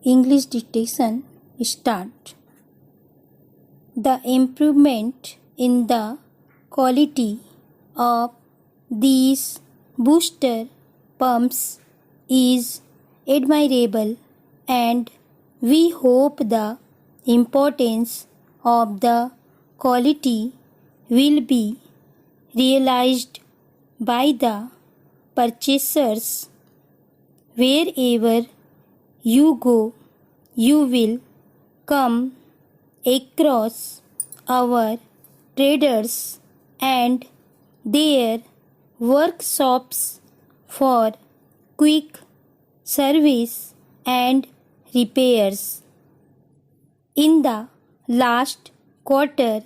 English dictation start. The improvement in the quality of these booster pumps is admirable, and we hope the importance of the quality will be realized by the purchasers. Wherever you go, you will come across our traders and their workshops for quick service and repairs. In the last quarter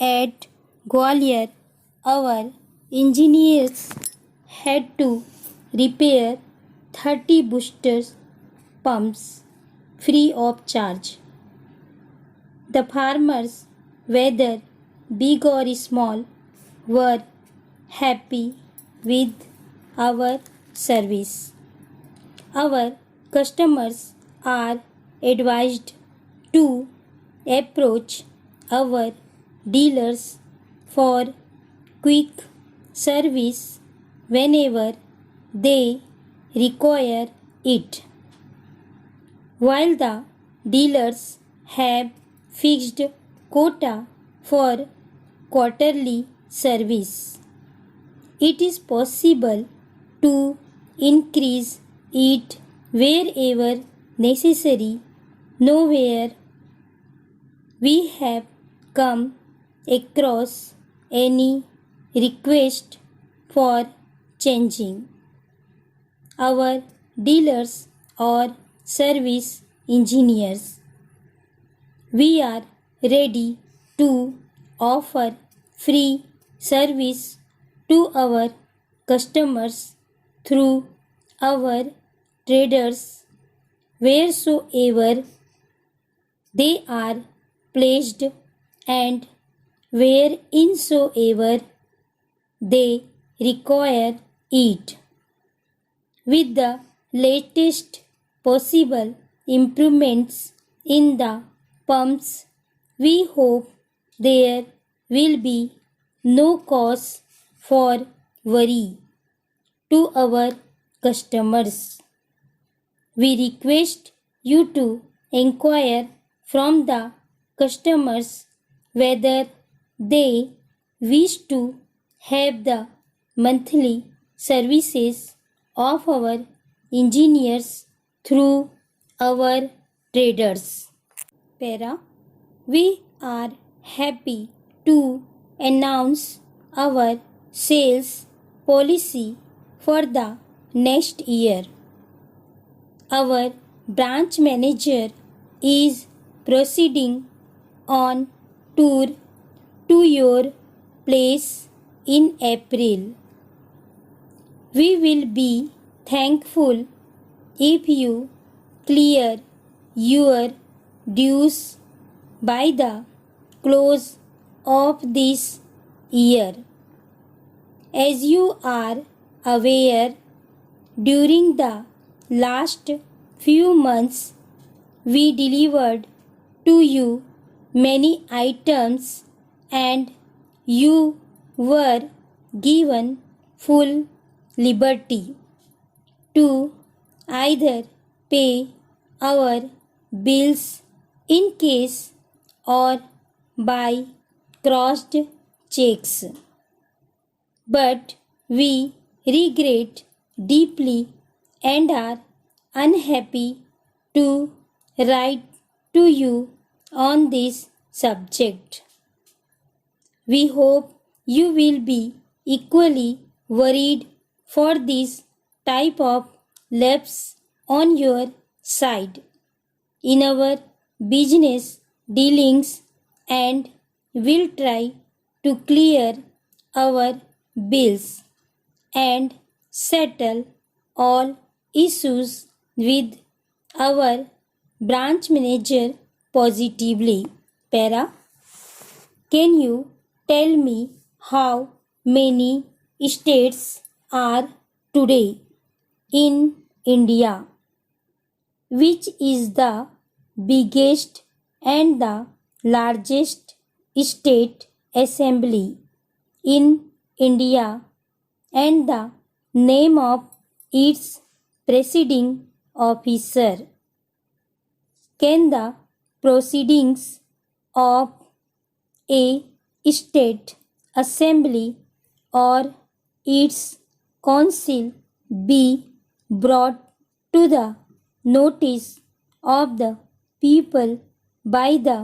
at Gwalior, our engineers had to repair 30 boosters pumps free of charge. The farmers, whether big or small, were happy with our service. Our customers are advised to approach our dealers for quick service whenever they require it. While the dealers have fixed quota for quarterly service, it is possible to increase it wherever necessary. Nowhere we have come across any request for changing. Our dealers or service engineers, we are ready to offer free service to our customers through our traders wheresoever they are placed and whereinsoever they require it. With the latest possible improvements in the pumps, we hope there will be no cause for worry to our customers. We request you to inquire from the customers whether they wish to have the monthly services of our engineers through our traders. Para, we are happy to announce our sales policy for the next year. Our branch manager is proceeding on tour to your place in April. We will be thankful if you clear your dues by the close of this year. As you are aware, during the last few months, we delivered to you many items and you were given full liberty to either pay our bills in cash or by crossed checks. But we regret deeply and are unhappy to write to you on this subject. We hope you will be equally worried for this type of lapse on your side in our business dealings and will try to clear our bills and settle all issues with our branch manager positively. Para, can you tell me how many states are today in India? which is the biggest and the largest state assembly in India, and the name of its presiding officer. Can the proceedings of a state assembly or its council be brought to the notice of the people by the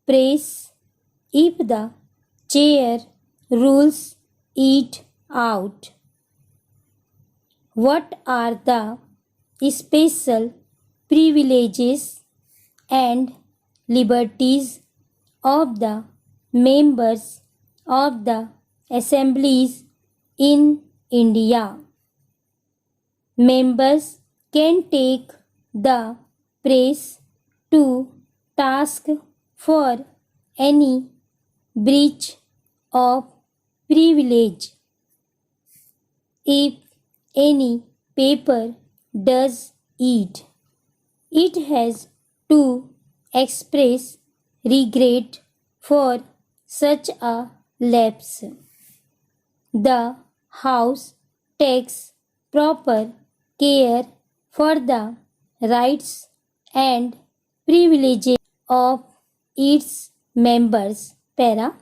press if the chair rules it out? What are the special privileges and liberties of the members of the assemblies in India? Members can take the press to task for any breach of privilege. If any paper does it, it has to express regret for such a lapse. The House takes proper care for the rights and privileges of its members. Para.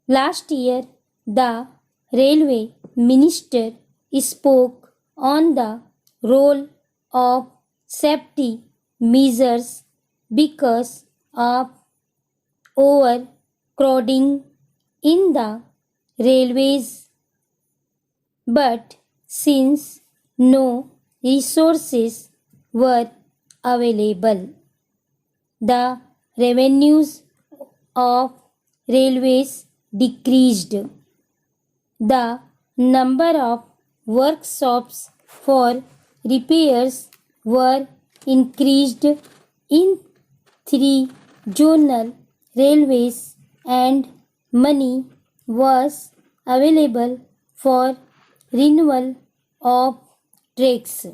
Last year, the railway minister spoke on the role of safety measures because of overcrowding in the railways. But since no resources were available, the revenues of railways decreased. The number of workshops for repairs were increased in 3 zonal railways, and money was available for renewal of tracks.